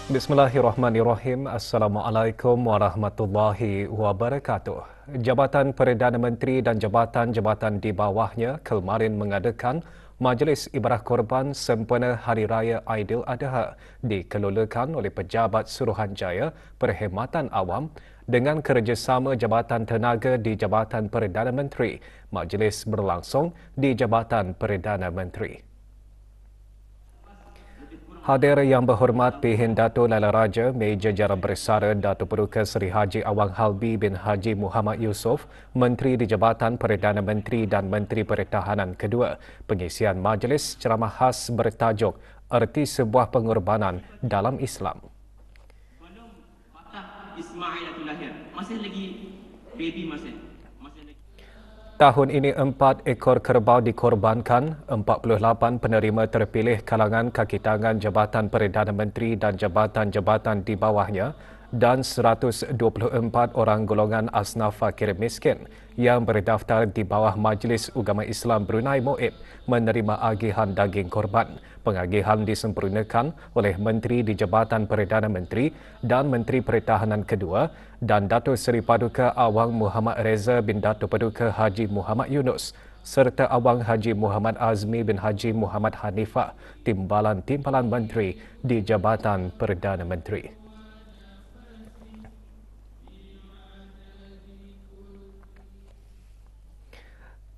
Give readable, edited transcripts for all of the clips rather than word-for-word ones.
Bismillahirrahmanirrahim. Assalamualaikum warahmatullahi wabarakatuh. Jabatan Perdana Menteri dan jabatan-jabatan di bawahnya kemarin mengadakan Majlis Ibadah Korban sempena Hari Raya Aidiladha dikelolakan oleh Pejabat Suruhanjaya Perkhidmatan Awam dengan kerjasama Jabatan Tenaga di Jabatan Perdana Menteri. Majlis berlangsung di Jabatan Perdana Menteri. Hadir yang berhormat Pihin Dato' Laila Raja, Meja Jara Bersara Dato' Paduka Seri Haji Awang Halbi bin Haji Muhammad Yusof, Menteri di Jabatan Perdana Menteri dan Menteri Pertahanan kedua. Pengisian majlis ceramah khas bertajuk Erti Sebuah Pengorbanan dalam Islam. Belum patah Ismail itu lahir. Masih lagi baby masih. Tahun ini 4 ekor kerbau dikorbankan, 48 penerima terpilih kalangan kaki tangan Jabatan Perdana Menteri dan jabatan-jabatan di bawahnya dan 124 orang golongan asnaf fakir miskin yang berdaftar di bawah Majlis Ugama Islam Brunei Moib menerima agihan daging korban. Pengagihan disempurnakan oleh Menteri di Jabatan Perdana Menteri dan Menteri Pertahanan kedua dan Dato' Seri Paduka Awang Muhammad Reza bin Dato' Paduka Haji Muhammad Yunus serta Awang Haji Muhammad Azmi bin Haji Muhammad Hanifah, timbalan-timbalan Menteri di Jabatan Perdana Menteri.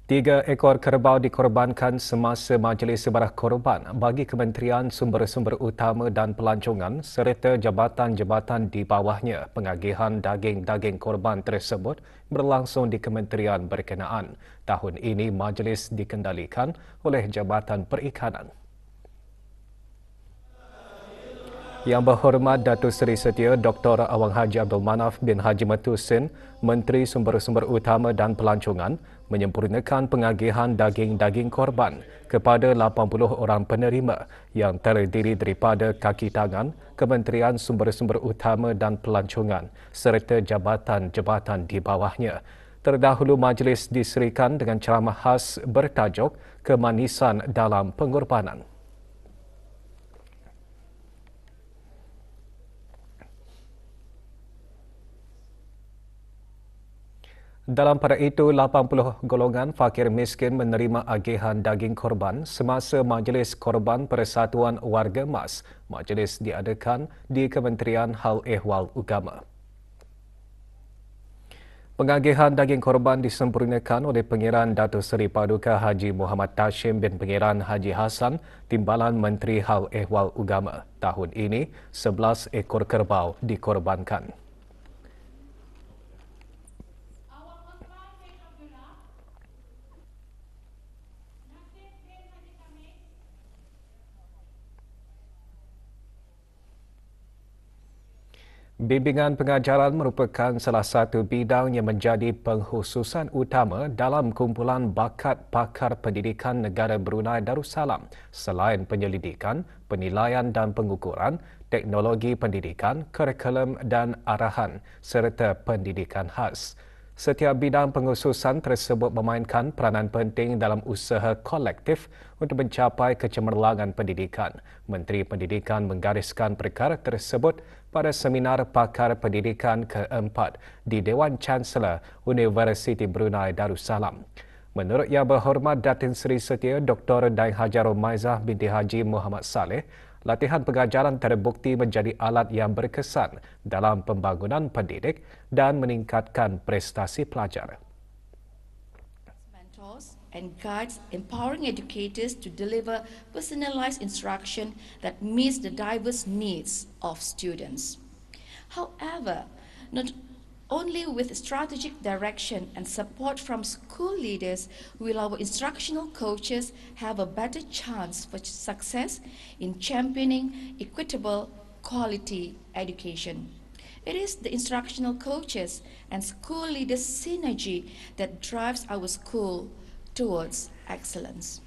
Tiga ekor kerbau dikorbankan semasa Majlis Ibadah Korban bagi Kementerian Sumber-Sumber Utama dan Pelancongan serta jabatan-jabatan di bawahnya. Pengagihan daging-daging korban tersebut berlangsung di kementerian berkenaan. Tahun ini majlis dikendalikan oleh Jabatan Perikanan. Yang berhormat Datuk Seri Setia Dr. Awang Haji Abdul Manaf bin Haji Matusin, Menteri Sumber-Sumber Utama dan Pelancongan, menyempurnakan pengagihan daging-daging korban kepada 80 orang penerima yang terdiri daripada kaki tangan, Kementerian Sumber-Sumber Utama dan Pelancongan serta jabatan-jabatan di bawahnya. Terdahulu majlis diserikan dengan ceramah khas bertajuk Kemanisan dalam Pengorbanan. Dalam pada itu, 80 golongan fakir miskin menerima agihan daging korban semasa Majlis Korban Persatuan Warga Mas. Majlis diadakan di Kementerian Hal Ehwal Ugama. Pengagihan daging korban disempurnakan oleh Pengiran Dato' Seri Paduka Haji Muhammad Tashim bin Pengiran Haji Hassan, Timbalan Menteri Hal Ehwal Ugama. Tahun ini, 11 ekor kerbau dikorbankan. Bimbingan pengajaran merupakan salah satu bidang yang menjadi pengkhususan utama dalam kumpulan bakat pakar pendidikan negara Brunei Darussalam. Selain penyelidikan, penilaian dan pengukuran, teknologi pendidikan, kurikulum dan arahan serta pendidikan khas. Setiap bidang pengkhususan tersebut memainkan peranan penting dalam usaha kolektif untuk mencapai kecemerlangan pendidikan. Menteri Pendidikan menggariskan perkara tersebut pada seminar pakar pendidikan keempat di Dewan Chancellor Universiti Brunei Darussalam. Menurut Yang Berhormat Datin Seri Setia Dr. Daeng Hajarul Maizah binti Haji Muhammad Saleh, latihan pengajaran terbukti menjadi alat yang berkesan dalam pembangunan pendidik dan meningkatkan prestasi pelajar. Mentors and guides empowering educators to deliver personalized instruction that meets the diverse needs of students. However, not only with strategic direction and support from school leaders will our instructional coaches have a better chance for success in championing equitable quality education. It is the instructional coaches and school leaders' synergy that drives our school towards excellence.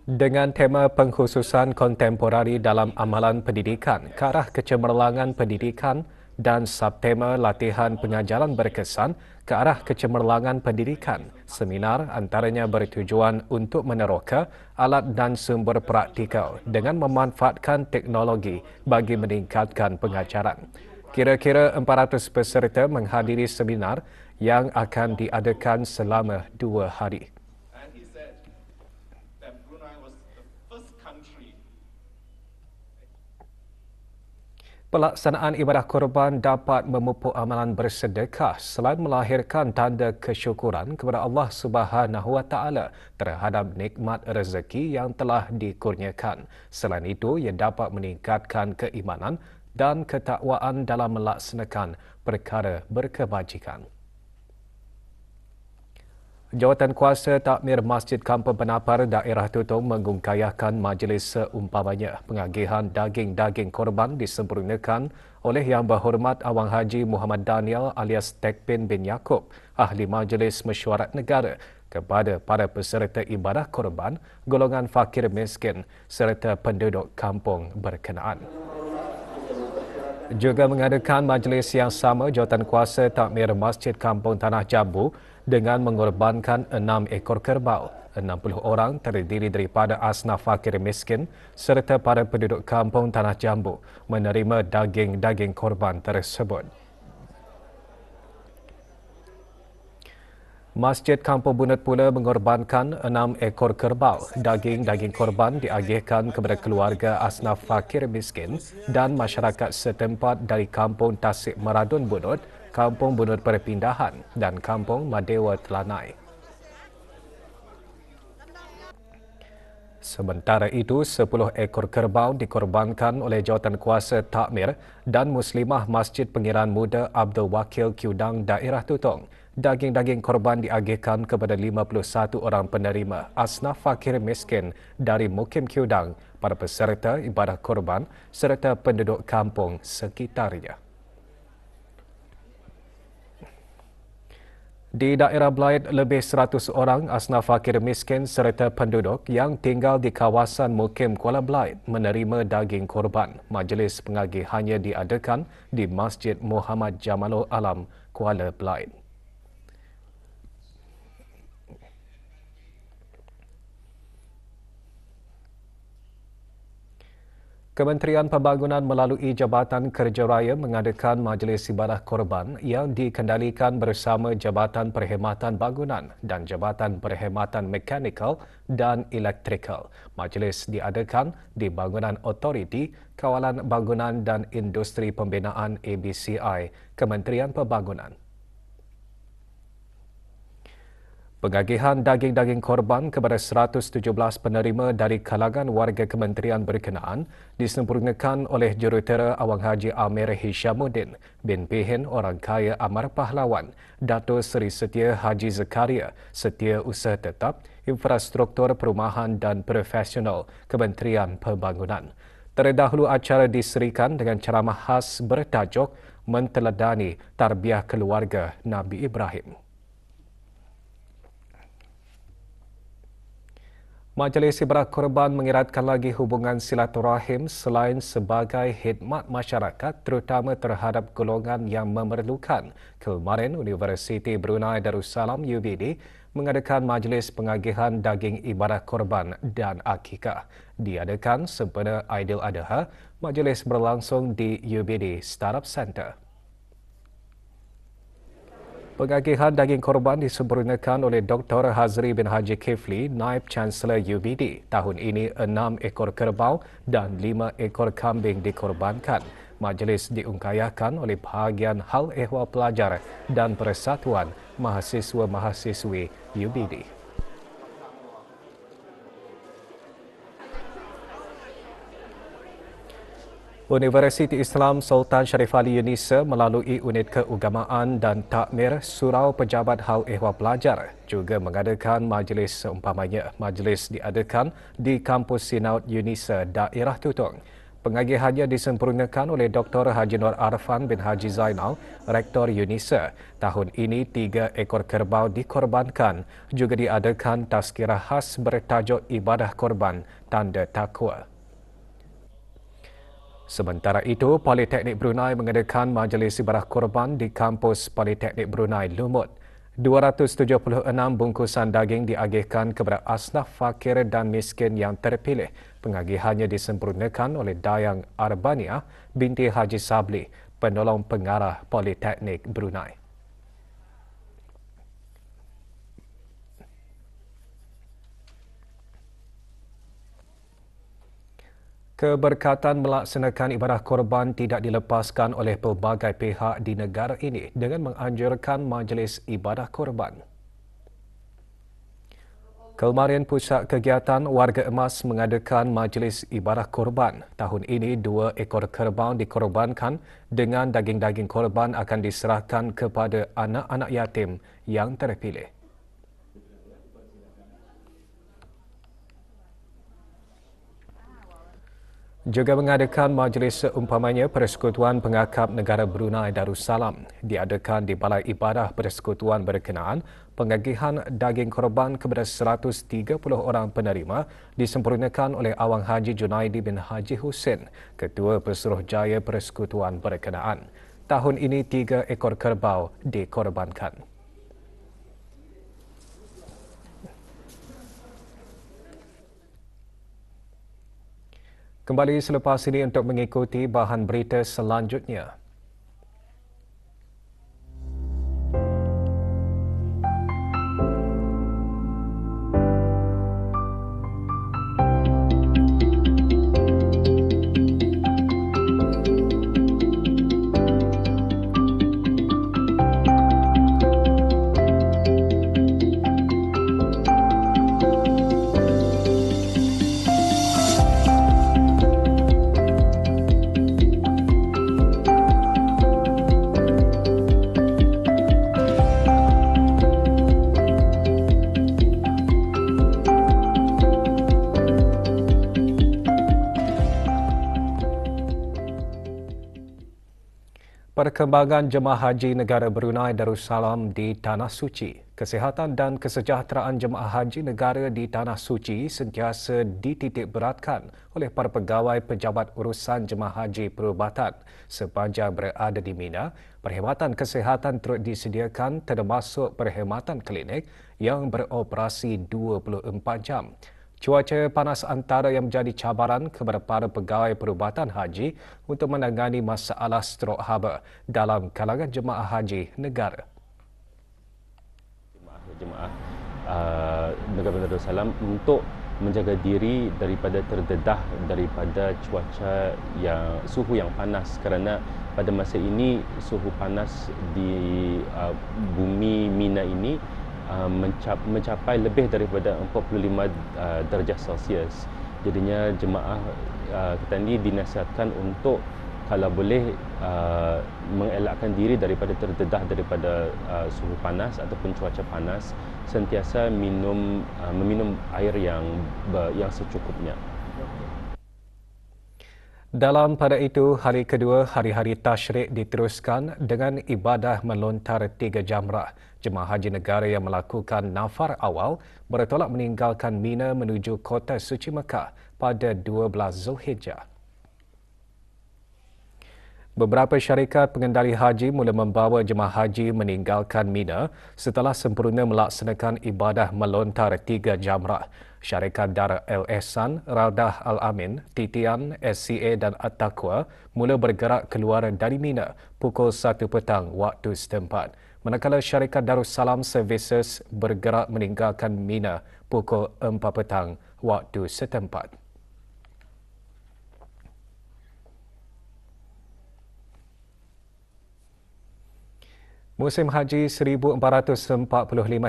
Dengan tema pengkhususan kontemporari dalam amalan pendidikan ke arah kecemerlangan pendidikan dan subtema latihan pengajaran berkesan ke arah kecemerlangan pendidikan. Seminar antaranya bertujuan untuk meneroka alat dan sumber praktikal dengan memanfaatkan teknologi bagi meningkatkan pengajaran. Kira-kira 400 peserta menghadiri seminar yang akan diadakan selama 2 hari. Pelaksanaan ibadah korban dapat memupuk amalan bersedekah selain melahirkan tanda kesyukuran kepada Allah Subhanahu Wa Taala terhadap nikmat rezeki yang telah dikurniakan. Selain itu, ia dapat meningkatkan keimanan dan ketakwaan dalam melaksanakan perkara berkebajikan. Jawatankuasa Takmir Masjid Kampung Penapar Daerah Tutong mengungkayahkan majlis seumpamanya pengagihan daging-daging korban disempurnakan oleh Yang Berhormat Awang Haji Muhammad Daniel alias Tekpin bin Yaakob, Ahli Majlis Mesyuarat Negara kepada para peserta ibadah korban, golongan fakir miskin serta penduduk kampung berkenaan. Juga mengadakan majlis yang sama Jawatankuasa Takmir Masjid Kampung Tanah Jambu dengan mengorbankan 6 ekor kerbau. 60 orang terdiri daripada asnaf fakir miskin serta para penduduk kampung Tanah Jambu menerima daging-daging korban tersebut. Masjid Kampung Bunut pula mengorbankan 6 ekor kerbau. Daging-daging korban diagihkan kepada keluarga asnaf fakir miskin dan masyarakat setempat dari Kampung Tasik Maradun Bunut, Kampung Bunut Perpindahan dan Kampung Madewa Telanai. Sementara itu, 10 ekor kerbau dikorbankan oleh Jawatankuasa Takmir dan Muslimah Masjid Pengiran Muda Abdul Wakil Kiudang Daerah Tutong. Daging-daging korban diagihkan kepada 51 orang penerima asnaf fakir miskin dari Mukim Kiudang, para peserta ibadah korban serta penduduk kampung sekitarnya. Di daerah Belait, lebih 100 orang asnaf fakir miskin serta penduduk yang tinggal di kawasan Mukim Kuala Belait menerima daging korban. Majlis pengagihannya diadakan di Masjid Muhammad Jamalul Alam, Kuala Belait. Kementerian Pembangunan melalui Jabatan Kerja Raya mengadakan majlis ibadah korban yang dikendalikan bersama Jabatan Perkhidmatan Bangunan dan Jabatan Perkhidmatan Mekanikal dan Elektrikal. Majlis diadakan di Bangunan Otoriti, Kawalan Bangunan dan Industri Pembinaan ABCI, Kementerian Pembangunan. Pengagihan daging-daging korban kepada 117 penerima dari kalangan warga kementerian berkenaan disempurnakan oleh Jurutera Awang Haji Amir Hishamuddin bin Pihin Orang Kaya Amar Pahlawan, Dato' Seri Setia Haji Zakaria, Setia Usaha Tetap, Infrastruktur Perumahan dan Profesional Kementerian Pembangunan. Terdahulu acara diserikan dengan ceramah khas bertajuk Menteladani Tarbiyah Keluarga Nabi Ibrahim. Majlis Ibadah Korban mengeratkan lagi hubungan silaturahim selain sebagai khidmat masyarakat terutama terhadap golongan yang memerlukan. Kemarin, Universiti Brunei Darussalam UBD mengadakan majlis pengagihan daging ibadah korban dan akikah. Diadakan sempena Aidiladha, majlis berlangsung di UBD Startup Center. Pengagihan daging korban disempurnakan oleh Dr. Hazri bin Haji Kifli, Naib Chancellor UBD. Tahun ini 6 ekor kerbau dan 5 ekor kambing dikorbankan. Majlis diungkayahkan oleh bahagian Hal Ehwal Pelajar dan Persatuan Mahasiswa-Mahasiswi UBD. Universiti Islam Sultan Sharif Ali Yunisa melalui Unit Keagamaan dan Takmir Surau Pejabat Hal Ehwal Pelajar juga mengadakan majlis seumpamanya. Majlis diadakan di Kampus Sinaud Yunisa, Daerah Tutong. Pengagihannya disempurnakan oleh Dr. Haji Nur Arfan bin Haji Zainal, Rektor Yunisa. Tahun ini 3 ekor kerbau dikorbankan. Juga diadakan tazkirah khas bertajuk Ibadah Korban Tanda Takwa. Sementara itu, Politeknik Brunei mengadakan majlis ibadah korban di kampus Politeknik Brunei Lumut. 276 bungkusan daging diagihkan kepada asnaf fakir dan miskin yang terpilih. Pengagihannya disempurnakan oleh Dayang Arbania binti Haji Sabli, penolong pengarah Politeknik Brunei. Keberkatan melaksanakan ibadah korban tidak dilepaskan oleh pelbagai pihak di negara ini dengan menganjurkan majlis ibadah korban. Kemarin Pusat Kegiatan Warga Emas mengadakan majlis ibadah korban. Tahun ini 2 ekor kerbau dikorbankan dengan daging-daging korban akan diserahkan kepada anak-anak yatim yang terpilih. Juga mengadakan majlis seumpamanya Persekutuan Pengakap Negara Brunei Darussalam diadakan di Balai Ibadah Persekutuan berkenaan pengagihan daging korban kepada 130 orang penerima disempurnakan oleh Awang Haji Junaidi bin Haji Hussein, Ketua Pesuruhjaya Persekutuan berkenaan. Tahun ini 3 ekor kerbau dikorbankan. Kembali selepas ini untuk mengikuti bahan berita selanjutnya. Perkembangan jemaah haji negara Brunei Darussalam di Tanah Suci. Kesihatan dan kesejahteraan jemaah haji negara di Tanah Suci sentiasa dititikberatkan oleh para pegawai pejabat urusan jemaah haji perubatan. Sepanjang berada di Mina, perkhidmatan kesihatan turut disediakan termasuk perkhidmatan klinik yang beroperasi 24 jam. Cuaca panas antara yang menjadi cabaran kepada para pegawai perubatan haji untuk menangani masalah strok haba dalam kalangan jemaah haji negara. Jemaah negara Darussalam untuk menjaga diri daripada terdedah daripada cuaca yang suhu yang panas, kerana pada masa ini suhu panas di bumi Mina ini mencapai lebih daripada 45 darjah Celsius. Jadinya jemaah kita ini dinasihatkan untuk kalau boleh mengelakkan diri daripada terdedah daripada suhu panas ataupun cuaca panas, sentiasa meminum air yang secukupnya. Dalam pada itu, hari kedua hari-hari tasyrik diteruskan dengan ibadah melontar 3 jamrah. Jemaah haji negara yang melakukan nafar awal bertolak meninggalkan Mina menuju kota suci Mekah pada 12 Zulhijjah. Beberapa syarikat pengendali haji mula membawa jemaah haji meninggalkan Mina setelah sempurna melaksanakan ibadah melontar 3 jamrah. Syarikat Dar El Ehsan, Raudah Al Amin, Titian, SCA dan At-Taqwa mula bergerak keluar dari Mina pukul 1 petang waktu setempat. Manakala syarikat Darussalam Services bergerak meninggalkan Mina pukul 4 petang waktu setempat. Musim Haji 1445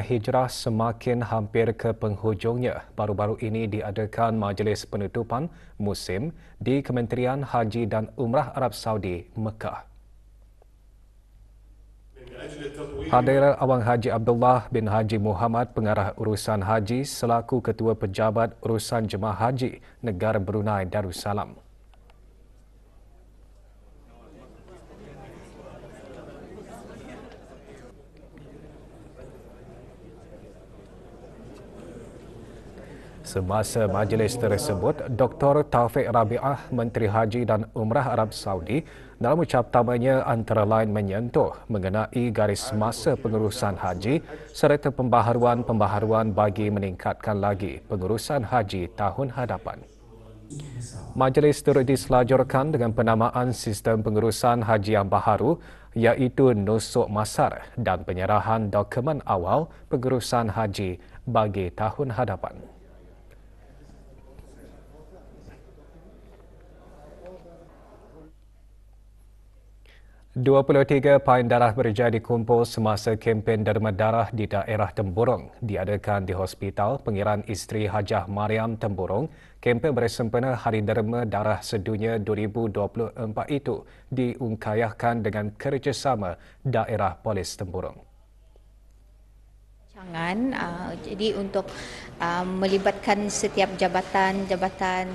Hijrah semakin hampir ke penghujungnya. Baru-baru ini diadakan majlis penutupan musim di Kementerian Haji dan Umrah Arab Saudi, Mekah. Hadir Awang Haji Abdullah bin Haji Muhammad, pengarah urusan haji selaku Ketua Pejabat Urusan Jemaah Haji Negara Brunei Darussalam. Semasa majlis tersebut, Dr. Taufik Rabi'ah, Menteri Haji dan Umrah Arab Saudi, dalam ucap tamanya antara lain menyentuh mengenai garis masa pengurusan haji serta pembaharuan bagi meningkatkan lagi pengurusan haji tahun hadapan. Majlis turut diselajurkan dengan penamaan sistem pengurusan haji yang baharu iaitu Nusuk Masar dan penyerahan dokumen awal pengurusan haji bagi tahun hadapan. 23 pain darah berjaya dikumpul semasa kempen derma darah di daerah Temburong diadakan di Hospital Pengiran Isteri Hajah Mariam Temburong. Kempen bersempena Hari Derma Darah Sedunia 2024 itu diungkayahkan dengan kerjasama daerah Polis Temburong. Jadi untuk melibatkan setiap jabatan.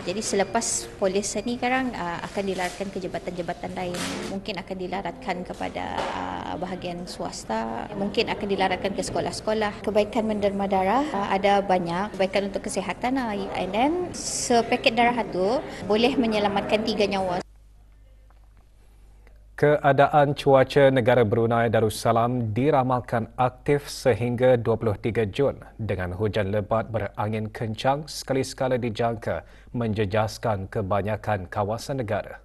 Jadi selepas polis ni sekarang akan dilaratkan ke jabatan-jabatan lain. Mungkin akan dilaratkan kepada bahagian swasta, mungkin akan dilaratkan ke sekolah-sekolah. Kebaikan menderma darah ada banyak, kebaikan untuk kesihatan, and then sepaket darah tu boleh menyelamatkan 3 nyawa. Keadaan cuaca negara Brunei Darussalam diramalkan aktif sehingga 23 Jun dengan hujan lebat berangin kencang sekali-sekala dijangka menjejaskan kebanyakan kawasan negara.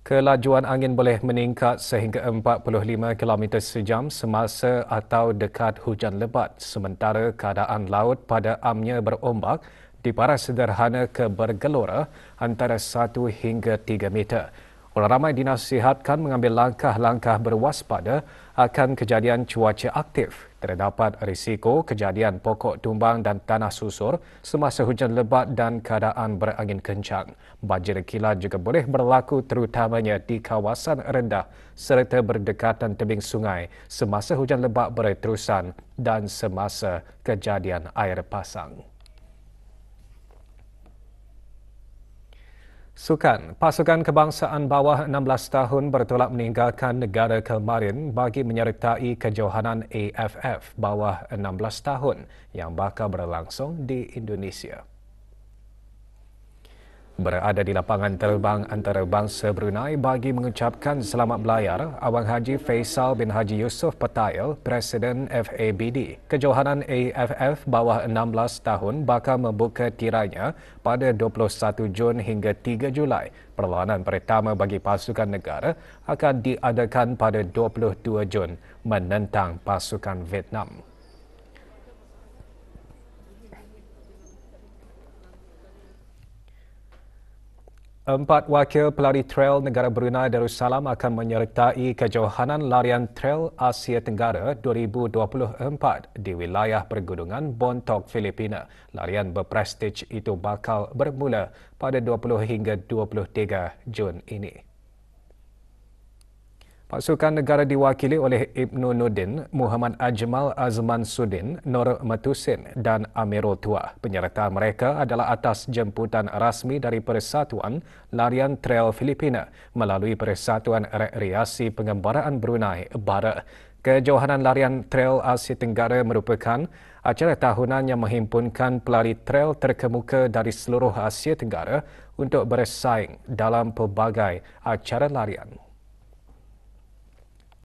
Kelajuan angin boleh meningkat sehingga 45 km sejam semasa atau dekat hujan lebat, sementara keadaan laut pada amnya berombak diparas sederhana ke bergelora antara 1 hingga 3 meter. Orang ramai dinasihatkan mengambil langkah-langkah berwaspada akan kejadian cuaca aktif. Terdapat risiko kejadian pokok tumbang dan tanah susur semasa hujan lebat dan keadaan berangin kencang. Banjir kilat juga boleh berlaku terutamanya di kawasan rendah serta berdekatan tebing sungai semasa hujan lebat berterusan dan semasa kejadian air pasang. Sukan, pasukan kebangsaan bawah 16 tahun bertolak meninggalkan negara kemarin bagi menyertai kejohanan AFF bawah 16 tahun yang bakal berlangsung di Indonesia. Berada di lapangan terbang antarabangsa Brunei bagi mengucapkan selamat belayar, Awang Haji Faisal bin Haji Yusof Petail, Presiden FABD. Kejohanan AFF bawah 16 tahun bakal membuka tirainya pada 21 Jun hingga 3 Julai. Perlawanan pertama bagi pasukan negara akan diadakan pada 22 Jun menentang pasukan Vietnam. Empat wakil pelari trail negara Brunei Darussalam akan menyertai kejohanan larian trail Asia Tenggara 2024 di wilayah pergunungan Bontoc, Filipina. Larian berprestij itu bakal bermula pada 20 hingga 23 Jun ini. Pasukan negara diwakili oleh Ibnu Nudin, Muhammad Ajmal Azman Sudin, Nur Matusin dan Amirul Tua. Penyertaan mereka adalah atas jemputan rasmi dari Persatuan Larian Trail Filipina melalui Persatuan Rekreasi Pengembaraan Brunei, BARA. Kejohanan Larian Trail Asia Tenggara merupakan acara tahunan yang menghimpunkan pelari trail terkemuka dari seluruh Asia Tenggara untuk bersaing dalam pelbagai acara larian.